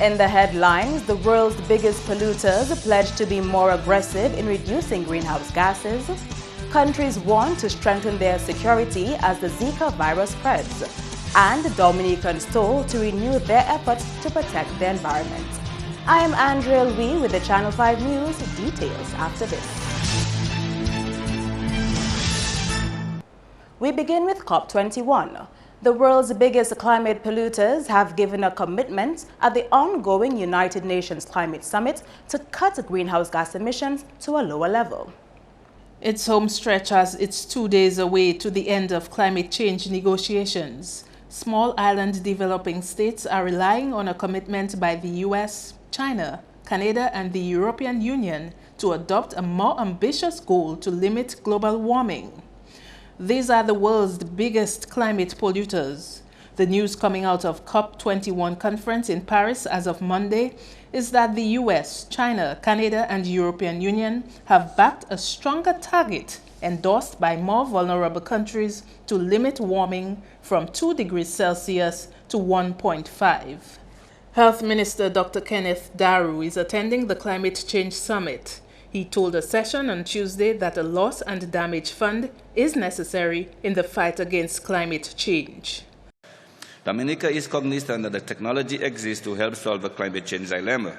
In the headlines, the world's biggest polluters pledge to be more aggressive in reducing greenhouse gases. Countries want to strengthen their security as the Zika virus spreads. And Dominicans told to renew their efforts to protect the environment. I am Andrea Lee with the Channel 5 News. Details after this. We begin with COP21. The world's biggest climate polluters have given a commitment at the ongoing United Nations Climate Summit to cut greenhouse gas emissions to a lower level. Its home stretch as it's 2 days away to the end of climate change negotiations. Small island developing states are relying on a commitment by the US, China, Canada, and the European Union to adopt a more ambitious goal to limit global warming. These are the world's biggest climate polluters. The news coming out of COP21 conference in Paris as of Monday is that the US, China, Canada, and European Union have backed a stronger target endorsed by more vulnerable countries to limit warming from 2 degrees Celsius to 1.5. Health Minister Dr. Kenneth Daru is attending the Climate Change Summit. He told a session on Tuesday that a loss and damage fund is necessary in the fight against climate change. Dominica is cognizant that the technology exists to help solve the climate change dilemma.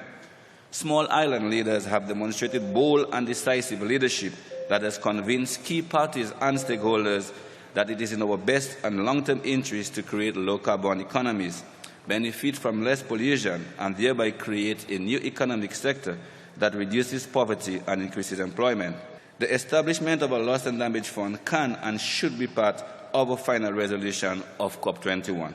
Small island leaders have demonstrated bold and decisive leadership that has convinced key parties and stakeholders that it is in our best and long-term interest to create low-carbon economies, benefit from less pollution, and thereby create a new economic sector that reduces poverty and increases employment. The establishment of a loss and damage fund can and should be part of a final resolution of COP21.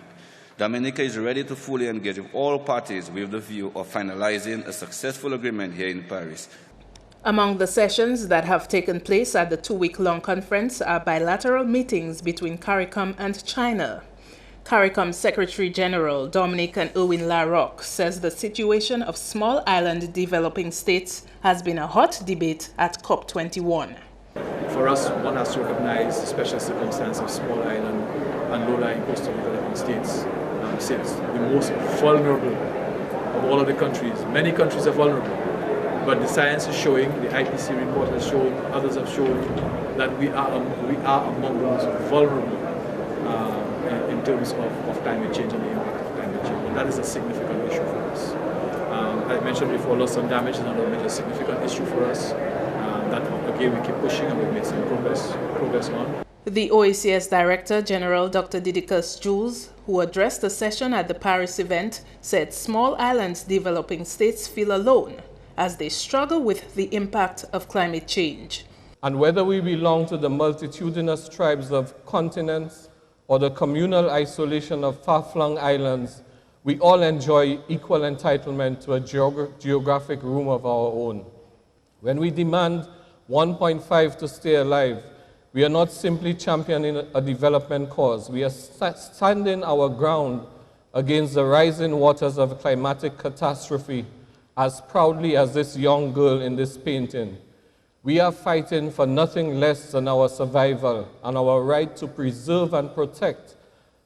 Dominica is ready to fully engage with all parties with the view of finalizing a successful agreement here in Paris. Among the sessions that have taken place at the 2-week-long conference are bilateral meetings between CARICOM and China. CARICOM Secretary General Dominican Erwin LaRocque says the situation of small island developing states has been a hot debate at COP21. For us, one has to recognize the special circumstance of small island and low-lying coastal developing states. Since the most vulnerable of all of the countries. Many countries are vulnerable, but the science is showing, the IPC report has shown, others have shown that we are among those vulnerable in terms of climate change and the impact of climate change. And that is a significant issue for us. I mentioned before, loss and damage is another major significant issue for us. That again we keep pushing and we've made some progress on. The OECS Director General Dr. Didicus Jules, who addressed the session at the Paris event, said small island developing states feel alone as they struggle with the impact of climate change. And whether we belong to the multitudinous tribes of continents or the communal isolation of far-flung islands, we all enjoy equal entitlement to a geographic room of our own. When we demand 1.5 to stay alive, we are not simply championing a development cause. We are standing our ground against the rising waters of climatic catastrophe as proudly as this young girl in this painting. We are fighting for nothing less than our survival and our right to preserve and protect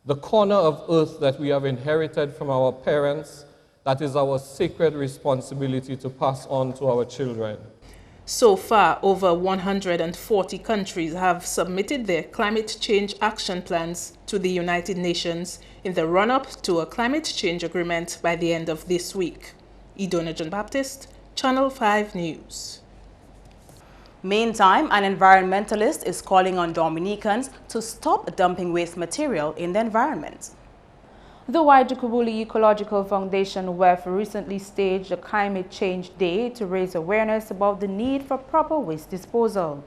the corner of earth that we have inherited from our parents. That is our sacred responsibility to pass on to our children. So far, over 140 countries have submitted their climate change action plans to the United Nations in the run-up to a climate change agreement by the end of this week. Idona John Baptist, Channel 5 News. Meantime, an environmentalist is calling on Dominicans to stop dumping waste material in the environment. The Waitukubuli Ecological Foundation WEF recently staged a Climate Change Day to raise awareness about the need for proper waste disposal.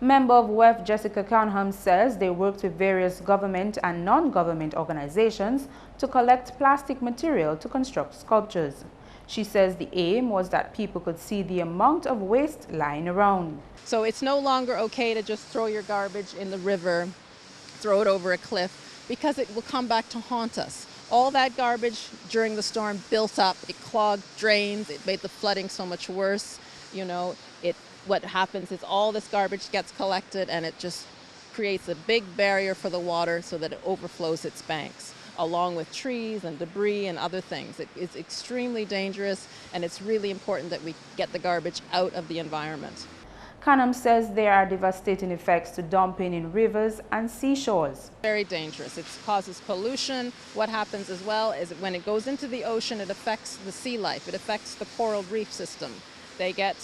Member of WEF Jessica Canham says they worked with various government and non-government organizations to collect plastic material to construct sculptures. She says the aim was that people could see the amount of waste lying around. So it's no longer okay to just throw your garbage in the river, throw it over a cliff, because it will come back to haunt us. All that garbage during the storm built up, it clogged drains, it made the flooding so much worse. You know, what happens is all this garbage gets collected and it just creates a big barrier for the water so that it overflows its banks. along with trees and debris and other things. It is extremely dangerous, and it's really important that we get the garbage out of the environment. Canham says there are devastating effects to dumping in rivers and seashores. Very dangerous. It causes pollution. What happens as well is that when it goes into the ocean, it affects the sea life. It affects the coral reef system. They get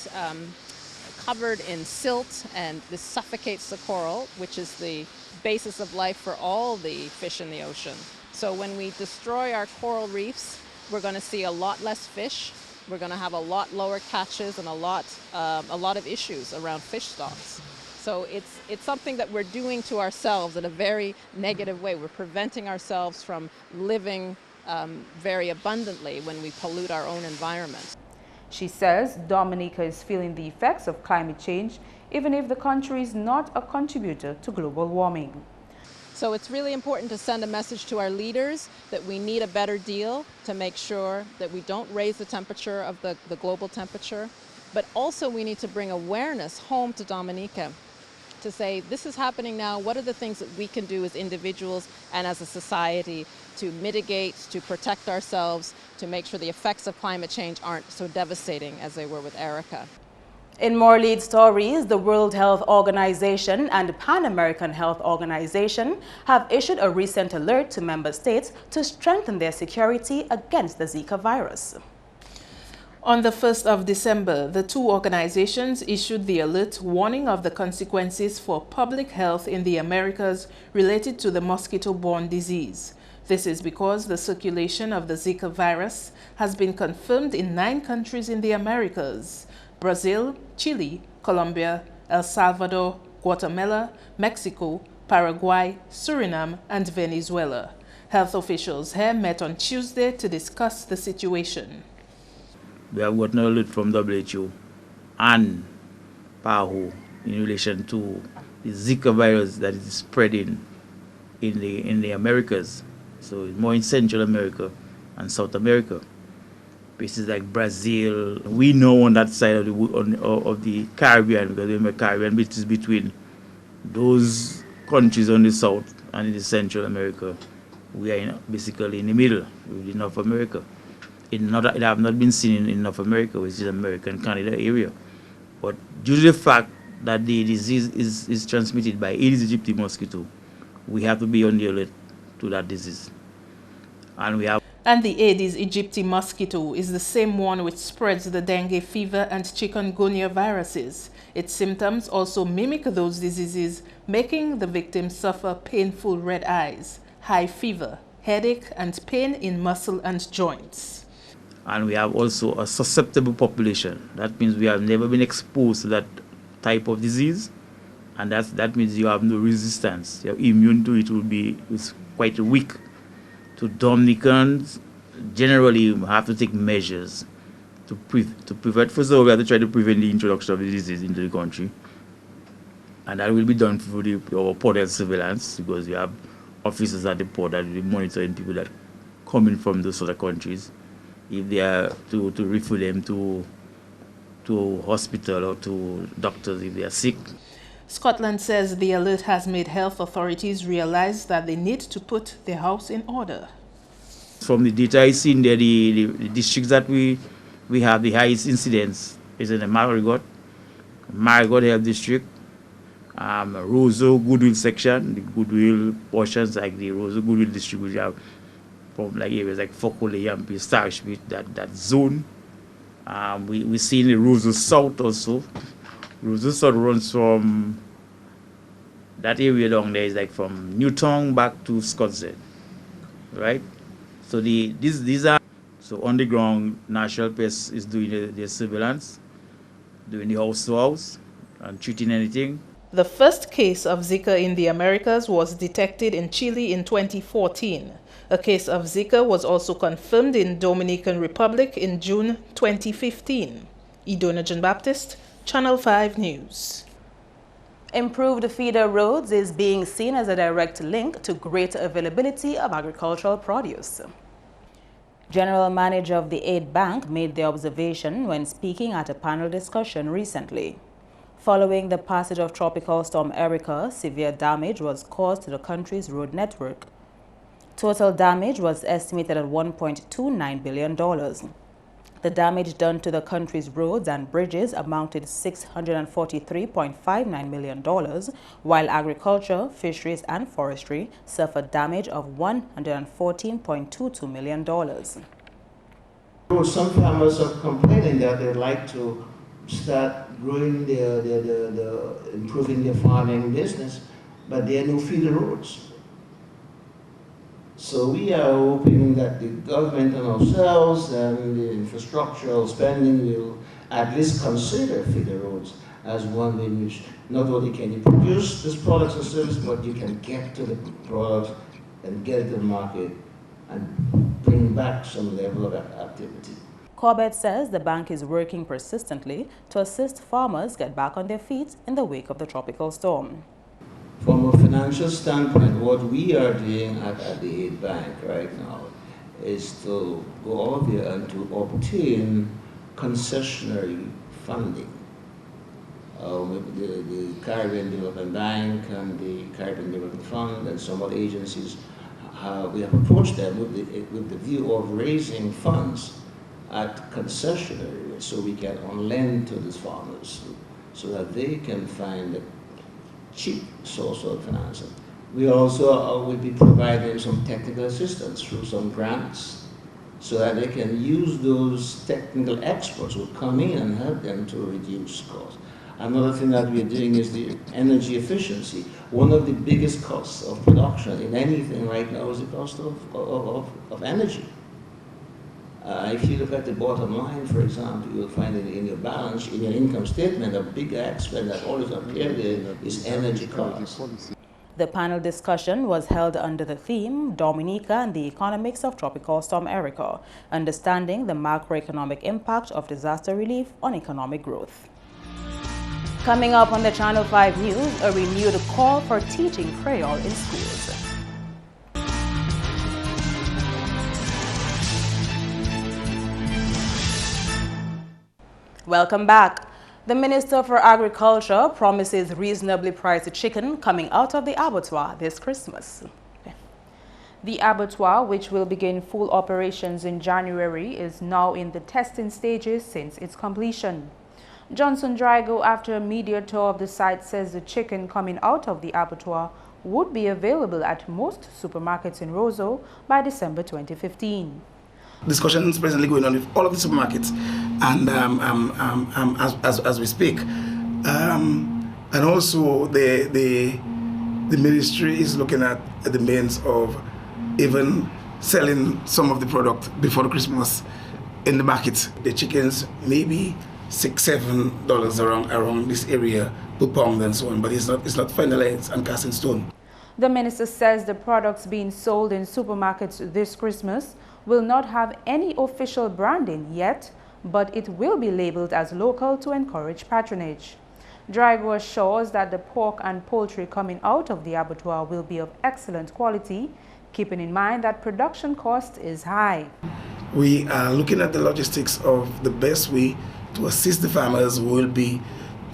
covered in silt, and this suffocates the coral, which is the basis of life for all the fish in the ocean. So when we destroy our coral reefs, we're going to see a lot less fish. We're going to have a lot lower catches and a lot of issues around fish stocks. So it's something that we're doing to ourselves in a very negative way. We're preventing ourselves from living very abundantly when we pollute our own environment. She says Dominica is feeling the effects of climate change, even if the country is not a contributor to global warming. So it's really important to send a message to our leaders that we need a better deal to make sure that we don't raise the temperature of the global temperature. But also we need to bring awareness home to Dominica to say, this is happening now. What are the things that we can do as individuals and as a society to mitigate, to protect ourselves, to make sure the effects of climate change aren't so devastating as they were with Erica. In more lead stories, the World Health Organization and the Pan American Health Organization have issued a recent alert to member states to strengthen their security against the Zika virus. On the 1st of December, the two organizations issued the alert warning of the consequences for public health in the Americas related to the mosquito-borne disease. This is because the circulation of the Zika virus has been confirmed in 9 countries in the Americas: Brazil, Chile, Colombia, El Salvador, Guatemala, Mexico, Paraguay, Suriname, and Venezuela. Health officials here met on Tuesday to discuss the situation. We have gotten an alert from WHO and PAHO in relation to the Zika virus that is spreading in the Americas. So it's more in Central America and South America. Places like Brazil. We know on that side of the Caribbean, because the Caribbean bit is between those countries on the south and in the Central America. We are basically in the middle with North America. It have not been seen in North America, which is American Canada area. But due to the fact that the disease is transmitted by Aedes aegypti mosquito, we have to be on the alert to that disease. And the Aedes aegypti mosquito is the same one which spreads the dengue fever and chikungunya viruses. Its symptoms also mimic those diseases, making the victims suffer painful red eyes, high fever, headache, and pain in muscle and joints. And we have also a susceptible population. That means we have never been exposed to that type of disease, and that means you have no resistance. Your immune to it is quite weak. To Dominicans, generally you have to take measures to prevent. First of all, we have to try to prevent the introduction of the disease into the country, and that will be done through our port health surveillance, because we have officers at the port that will be monitoring people that come in from those other countries, if they are to refer them to hospital or to doctors if they are sick. Scotland says the alert has made health authorities realize that they need to put their house in order. From the data I seen there, the districts that we have the highest incidence is in the Marigot Health District, Roseau Goodwill section, the Goodwill portions like the Roseau Goodwill District, which have from like areas like Fokole, Yampi, Starship, that zone. We see in the Roseau South also. Roseau South runs from that area down there is like from Newtown back to Scottsdale, right? So these are so on the ground. National Pest is doing their surveillance, doing the house to house, and treating anything. The first case of Zika in the Americas was detected in Chile in 2014. A case of Zika was also confirmed in Dominican Republic in June 2015. Idona John Baptist, Channel 5 News. Improved feeder roads is being seen as a direct link to greater availability of agricultural produce. General Manager of the Aid Bank made the observation when speaking at a panel discussion recently. Following the passage of Tropical Storm Erica, severe damage was caused to the country's road network. Total damage was estimated at $1.29 billion. The damage done to the country's roads and bridges amounted to $643.59 million, while agriculture, fisheries, and forestry suffered damage of $114.22 million. Some farmers are complaining that they'd like to start growing improving their farming business, but there are no feeder roads. So we are hoping that the government and ourselves and the infrastructural spending will at least consider feeder roads as one in which not only can you produce these products and services, but you can get to the products and get to the market and bring back some level of activity. Corbett says the bank is working persistently to assist farmers get back on their feet in the wake of the tropical storm. From a financial standpoint, what we are doing at the Aid Bank right now is to go out there and to obtain concessionary funding. The Caribbean Development Bank and the Caribbean Development Fund and some other agencies, we have approached them with the view of raising funds at concessionary rates so we can lend to these farmers so that they can find a cheap source of financing. We also will be providing some technical assistance through some grants so that they can use those technical experts who come in and help them to reduce costs. Another thing that we're doing is the energy efficiency. One of the biggest costs of production in anything right now is the cost of energy. If you look at the bottom line, for example, you'll find in your balance, in your income statement, a big expense that always appears there is energy costs. The panel discussion was held under the theme, Dominica and the Economics of Tropical Storm Erica, Understanding the Macroeconomic Impact of Disaster Relief on Economic Growth. Coming up on the Channel 5 News, a renewed call for teaching Creole in schools. Welcome back. The Minister for Agriculture promises reasonably priced chicken coming out of the abattoir this Christmas. The abattoir, which will begin full operations in January, is now in the testing stages since its completion. Johnson Drago, after a media tour of the site, says the chicken coming out of the abattoir would be available at most supermarkets in Roseau by December 2015. Discussions presently going on with all of the supermarkets, and as we speak, and also the ministry is looking at the means of even selling some of the product before the Christmas in the market. The chickens maybe $6-7 around this area per pound and so on, but it's not finalized and cast in stone. The minister says the products being sold in supermarkets this Christmas will not have any official branding yet, but it will be labeled as local to encourage patronage. Drago assures that the pork and poultry coming out of the abattoir will be of excellent quality, keeping in mind that production cost is high. We are looking at the logistics of the best way to assist the farmers who will be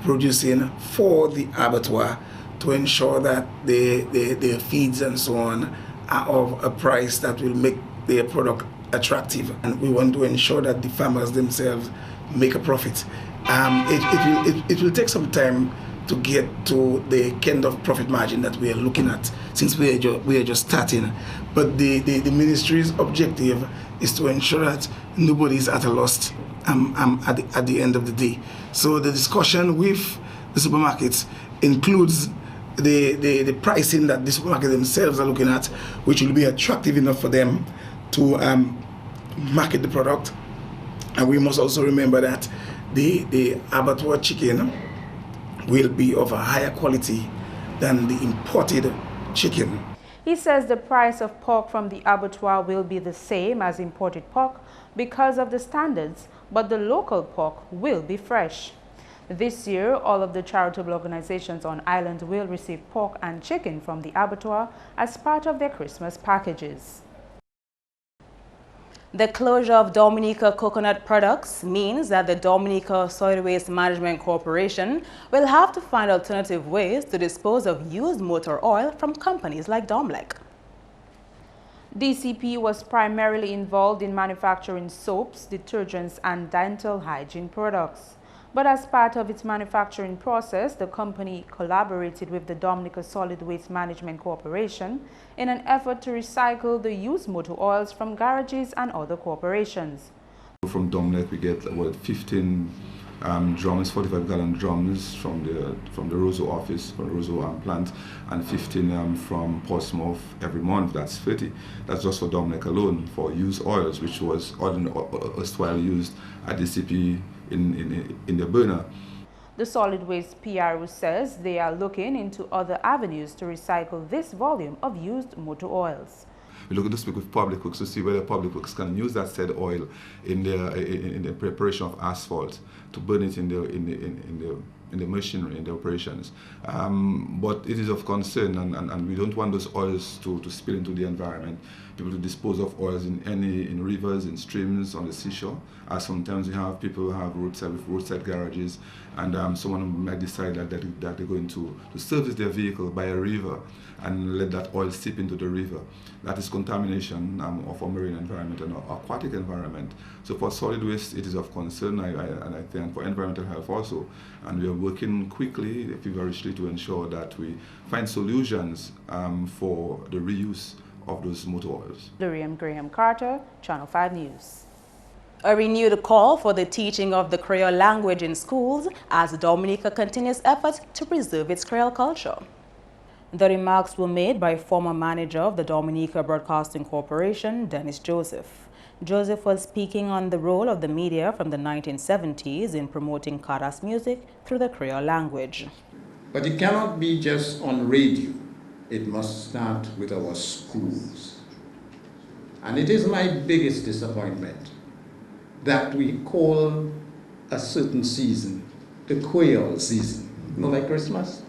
producing for the abattoir to ensure that their feeds and so on are of a price that will make their product attractive, and we want to ensure that the farmers themselves make a profit. It will take some time to get to the kind of profit margin that we are looking at, since we are just starting. But the ministry's objective is to ensure that nobody is at a loss at the end of the day. So the discussion with the supermarkets includes the pricing that the supermarkets themselves are looking at, which will be attractive enough for them to market the product. And we must also remember that the abattoir chicken will be of a higher quality than the imported chicken. He says the price of pork from the abattoir will be the same as imported pork because of the standards, but the local pork will be fresh. This year, all of the charitable organizations on island will receive pork and chicken from the abattoir as part of their Christmas packages. The closure of Dominica coconut products means that the Dominica Solid Waste Management Corporation will have to find alternative ways to dispose of used motor oil from companies like Domlec. DCP was primarily involved in manufacturing soaps, detergents, and dental hygiene products. But as part of its manufacturing process, the company collaborated with the Dominica Solid Waste Management Corporation in an effort to recycle the used motor oils from garages and other corporations. From Dominic, we get about 15 drums, 45-gallon drums from the Roseau office, from the Roseau plant, and 15 from Portsmouth every month. That's 30. That's just for Dominic alone, for used oils, which was erstwhile used at DCP in the burner. The Solid Waste PRO says they are looking into other avenues to recycle this volume of used motor oils. We're looking to speak with Public Works to see whether Public Works can use that said oil in the preparation of asphalt to burn it in the machinery, in the operations. But it is of concern, and we don't want those oils to spill into the environment. People to dispose of oils in rivers, in streams, on the seashore. As sometimes we have people who have roadside garages, and someone might decide that they're going to service their vehicle by a river and let that oil seep into the river. That is contamination of our marine environment and our aquatic environment. So for solid waste, it is of concern, and I think for environmental health also. And we are working quickly, feverishly, to ensure that we find solutions for the reuse of those motor oils. Luriam Graham Carter, Channel 5 News. A renewed call for the teaching of the Creole language in schools as Dominica continues efforts to preserve its Creole culture. The remarks were made by former manager of the Dominica Broadcasting Corporation, Dennis Joseph. Joseph was speaking on the role of the media from the 1970s in promoting Kara's music through the Creole language. But it cannot be just on radio. It must start with our schools. And it is my biggest disappointment that we call a certain season the Creole season. Not like Christmas.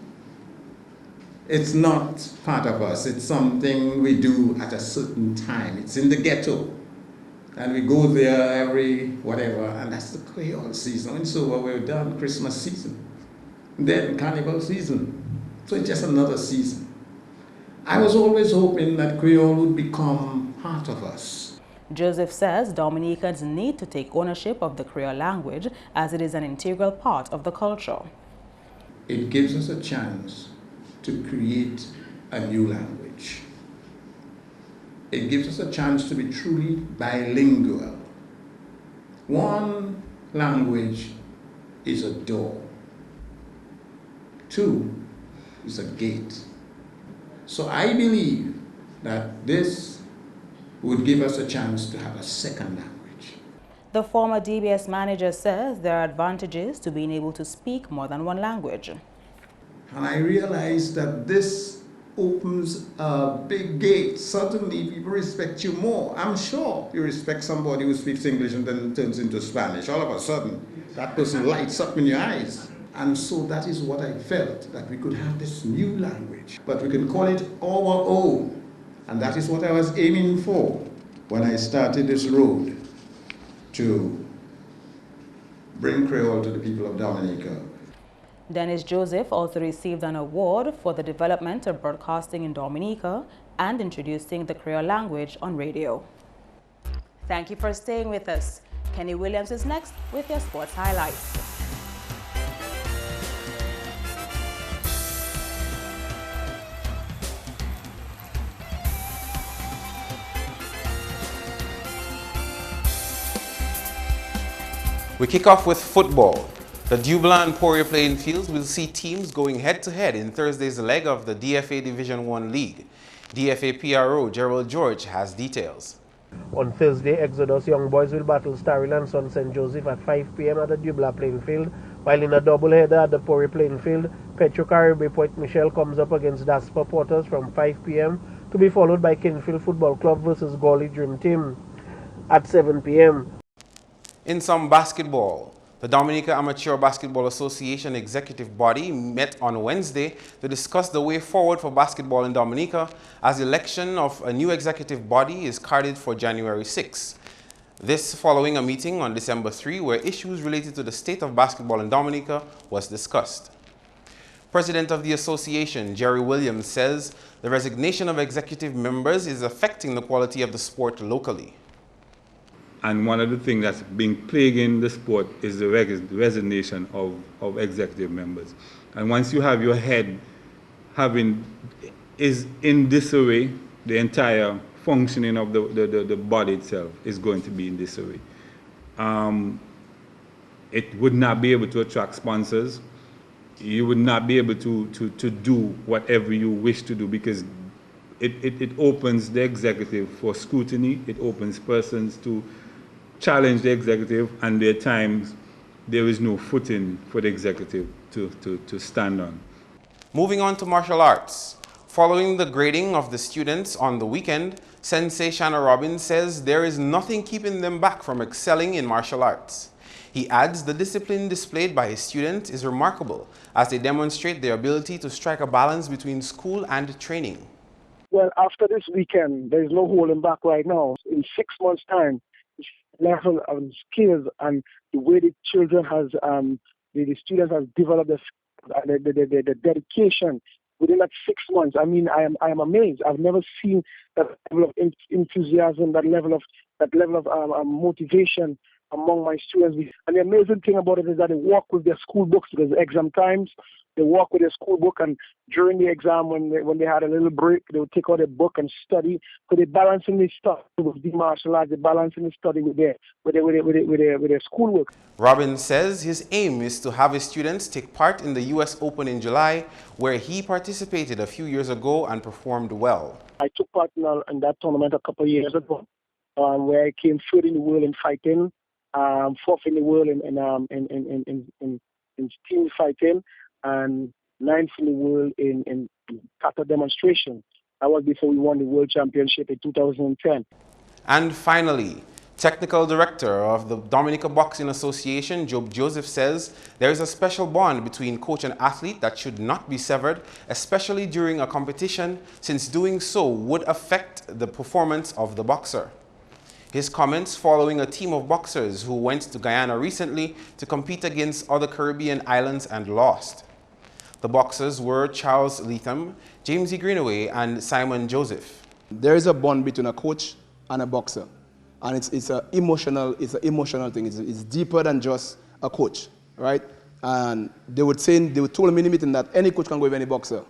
It's not part of us. It's something we do at a certain time. It's in the ghetto. And we go there every whatever, and that's the Creole season. And so we're done Christmas season. Then Carnival season. So it's just another season. I was always hoping that Creole would become part of us. Joseph says Dominicans need to take ownership of the Creole language as it is an integral part of the culture. It gives us a chance to create a new language. It gives us a chance to be truly bilingual. One language is a door. Two is a gate. So I believe that this would give us a chance to have a second language. The former DBS manager says there are advantages to being able to speak more than one language. And I realize that this opens a big gate. Suddenly people respect you more. I'm sure you respect somebody who speaks English and then turns into Spanish. All of a sudden, that person lights up in your eyes. And so that is what I felt, that we could have this new language, but we can call it our own. And that is what I was aiming for when I started this road to bring Creole to the people of Dominica. Dennis Joseph also received an award for the development of broadcasting in Dominica and introducing the Creole language on radio. Thank you for staying with us. Kenny Williams is next with your sports highlights. We kick off with football. The Dublin Poirier playing fields will see teams going head-to-head in Thursday's leg of the DFA Division 1 League. DFA PRO Gerald George has details. On Thursday, Exodus Young Boys will battle Starry and Son St. Joseph at 5 p.m. at the Dublin playing field, while in a doubleheader at the Poirier playing field, Petro Caribbean Point Michel comes up against Dasper Porters from 5 p.m. to be followed by Kinfield Football Club versus Gawley Dream Team at 7 p.m. In some basketball, the Dominica Amateur Basketball Association executive body met on Wednesday to discuss the way forward for basketball in Dominica as election of a new executive body is carded for January 6. This following a meeting on December 3 where issues related to the state of basketball in Dominica was discussed. President of the association, Jerry Williams, says the resignation of executive members is affecting the quality of the sport locally. And one of the things that's been plaguing the sport is the resignation of executive members. And once you have your head is in disarray, the entire functioning of the body itself is going to be in disarray. It would not be able to attract sponsors. You would not be able to do whatever you wish to do, because it opens the executive for scrutiny. It opens persons to challenge the executive, and there are times there is no footing for the executive to stand on. Moving on to martial arts. Following the grading of the students on the weekend, Sensei Shanna Robbins says there is nothing keeping them back from excelling in martial arts. He adds the discipline displayed by his students is remarkable as they demonstrate their ability to strike a balance between school and training. Well, after this weekend, there is no holding back right now. In 6 months' time, the level of skills and the way the children has, the students have developed the dedication within that 6 months. I mean, I am amazed. I've never seen that level of enthusiasm, that level of motivation among my students. And the amazing thing about it is that they work with their school books because exam times. They work with their school book, and during the exam, when they had a little break, they would take out their book and study. So they're balancing this stuff with the martial arts. They're balancing the study with their schoolwork. Robbins says his aim is to have his students take part in the U.S. Open in July, where he participated a few years ago and performed well. I took part in that tournament a couple of years ago, where I came third in the world in fighting, fourth in the world in team fighting, and 9th in the world in kata demonstration. That was before we won the World Championship in 2010. And finally, Technical Director of the Dominica Boxing Association, Job Joseph, says there is a special bond between coach and athlete that should not be severed, especially during a competition, since doing so would affect the performance of the boxer. His comments following a team of boxers who went to Guyana recently to compete against other Caribbean islands and lost. The boxers were Charles Leatham, James E. Greenaway, and Simon Joseph. There is a bond between a coach and a boxer, and it's an emotional thing. It's deeper than just a coach, right? And they told me in the meeting that any coach can go with any boxer.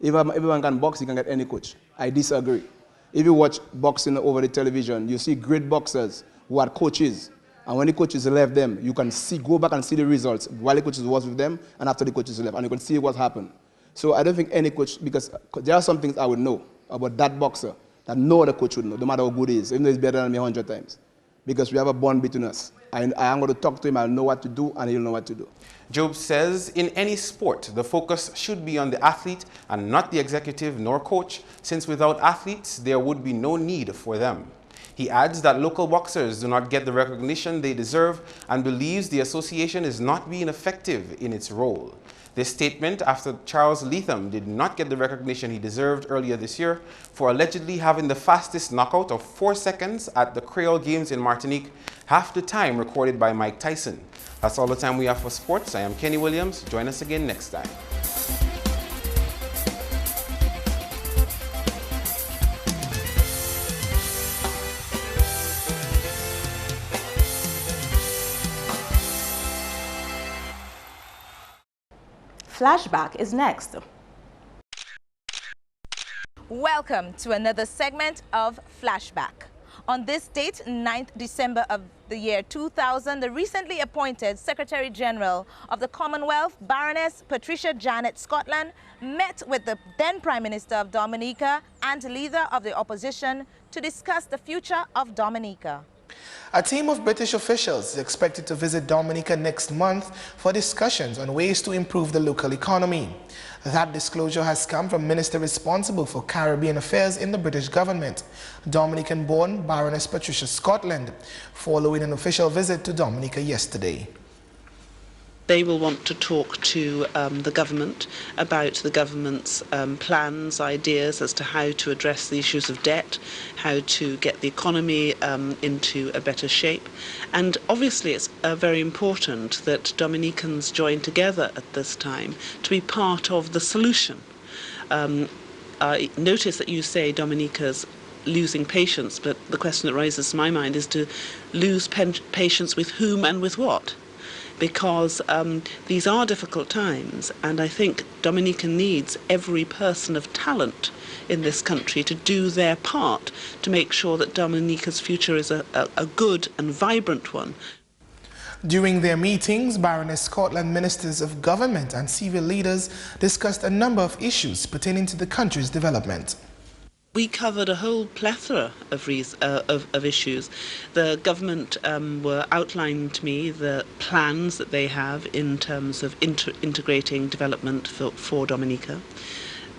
If everyone can box, he can get any coach. I disagree. If you watch boxing over the television, you see great boxers who are coaches. And when the coaches left them, you can go back and see the results while the coaches was with them and after the coaches left, and you can see what happened. So I don't think any coach, because there are some things I would know about that boxer that no other coach would know, no matter how good he is, even though he's better than me 100 times. Because we have a bond between us. I am going to talk to him, I'll know what to do, and he'll know what to do. Job says in any sport, the focus should be on the athlete and not the executive nor coach, since without athletes, there would be no need for them. He adds that local boxers do not get the recognition they deserve and believes the association is not being effective in its role. This statement after Charles Leatham did not get the recognition he deserved earlier this year for allegedly having the fastest knockout of 4 seconds at the Creole Games in Martinique, half the time recorded by Mike Tyson. That's all the time we have for sports. I am Kenny Williams. Join us again next time. Flashback is next. Welcome to another segment of Flashback. On this date, 9th December of the year 2000, the recently appointed Secretary General of the Commonwealth, Baroness Patricia Janet Scotland, met with the then Prime Minister of Dominica and leader of the opposition to discuss the future of Dominica. A team of British officials is expected to visit Dominica next month for discussions on ways to improve the local economy. That disclosure has come from Minister responsible for Caribbean affairs in the British government, Dominican-born Baroness Patricia Scotland, following an official visit to Dominica yesterday. They will want to talk to the government about the government's plans, ideas as to how to address the issues of debt, how to get the economy into a better shape. And obviously it's very important that Dominicans join together at this time to be part of the solution. I notice that you say Dominica's losing patience, but the question that rises to my mind is to lose patience with whom and with what? Because these are difficult times, and I think Dominica needs every person of talent in this country to do their part to make sure that Dominica's future is a good and vibrant one. During their meetings, Baroness Scotland ministers of government and civil leaders discussed a number of issues pertaining to the country's development. We covered a whole plethora of issues. The government were outlining to me the plans that they have in terms of integrating development for Dominica.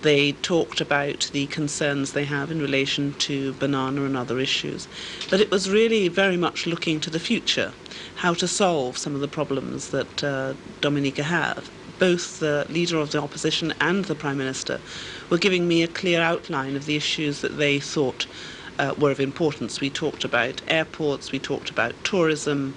They talked about the concerns they have in relation to banana and other issues. But it was really very much looking to the future, how to solve some of the problems that Dominica have. Both the leader of the opposition and the Prime Minister were giving me a clear outline of the issues that they thought were of importance. We talked about airports, we talked about tourism,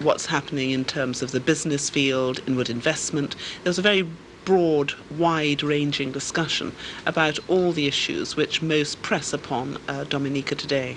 what's happening in terms of the business field, inward investment. There was a very broad, wide-ranging discussion about all the issues which most press upon Dominica today.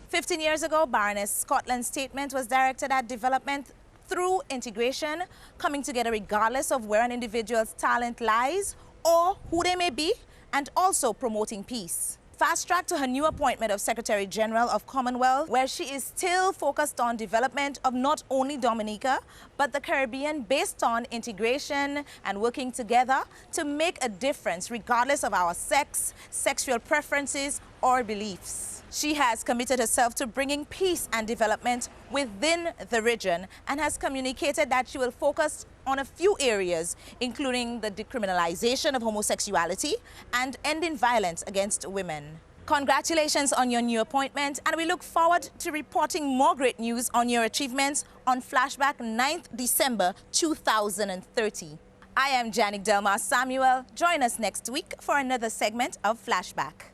15 years ago, Baroness Scotland's statement was directed at development through integration, coming together regardless of where an individual's talent lies or who they may be, and also promoting peace. Fast track to her new appointment of Secretary General of Commonwealth, where she is still focused on development of not only Dominica, but the Caribbean, based on integration and working together to make a difference regardless of our sex, sexual preferences, or beliefs. She has committed herself to bringing peace and development within the region and has communicated that she will focus on a few areas, including the decriminalization of homosexuality and ending violence against women. Congratulations on your new appointment, and we look forward to reporting more great news on your achievements on Flashback 9th December 2030. I am Janik Delmar Samuel. Join us next week for another segment of Flashback.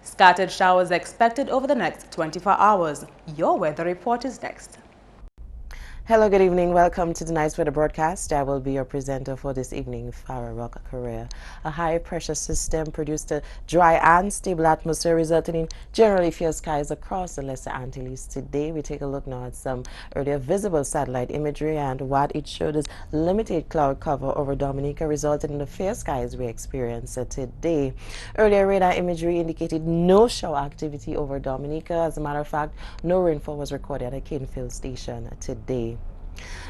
Scattered showers expected over the next 24 hours. Your weather report is next. Hello, good evening. Welcome to tonight's weather broadcast. I will be your presenter for this evening, Farah Rock Korea. A high pressure system produced a dry and stable atmosphere, resulting in generally fair skies across the Lesser Antilles today. We take a look now at some earlier visible satellite imagery, and what it showed is limited cloud cover over Dominica, resulting in the fair skies we experienced today. Earlier radar imagery indicated no shower activity over Dominica. As a matter of fact, no rainfall was recorded at Kinfield Station today.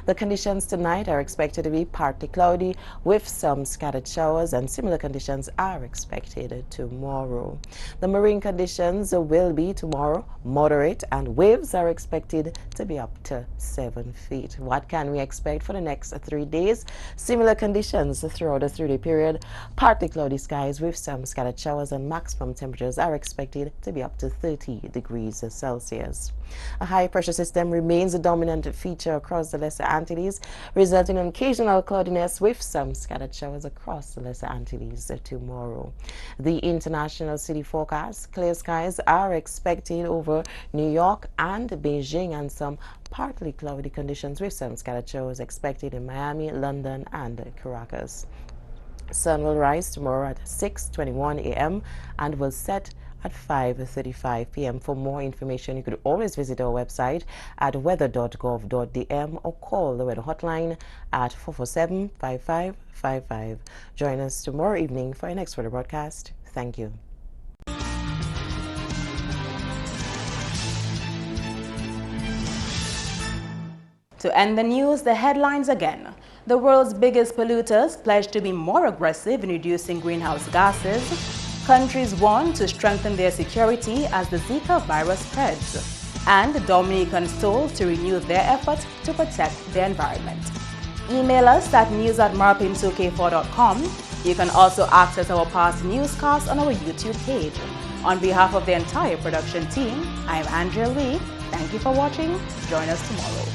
The conditions tonight are expected to be partly cloudy with some scattered showers, and similar conditions are expected tomorrow. The marine conditions will be tomorrow moderate, and waves are expected to be up to 7 feet. What can we expect for the next 3 days? Similar conditions throughout the 3-day period. Partly cloudy skies with some scattered showers, and maximum temperatures are expected to be up to 30 degrees Celsius. A high pressure system remains a dominant feature across the Lesser Antilles, resulting in occasional cloudiness with some scattered showers across the Lesser Antilles tomorrow. The international city forecast: clear skies are expected over New York and Beijing, and some partly cloudy conditions with some scattered showers expected in Miami, London, and Caracas. Sun will rise tomorrow at 6:21 a.m. and will set at 5:35 p.m. For more information, you could always visit our website at weather.gov.dm or call the weather hotline at 447-5555. Join us tomorrow evening for our next weather broadcast. Thank you. To end the news, the headlines again. The world's biggest polluters pledge to be more aggressive in reducing greenhouse gases. Countries want to strengthen their security as the Zika virus spreads. And Dominicans told to renew their efforts to protect their environment. Email us at news@marpin2k4.com. You can also access our past newscasts on our YouTube page. On behalf of the entire production team, I'm Andrea Lee. Thank you for watching. Join us tomorrow.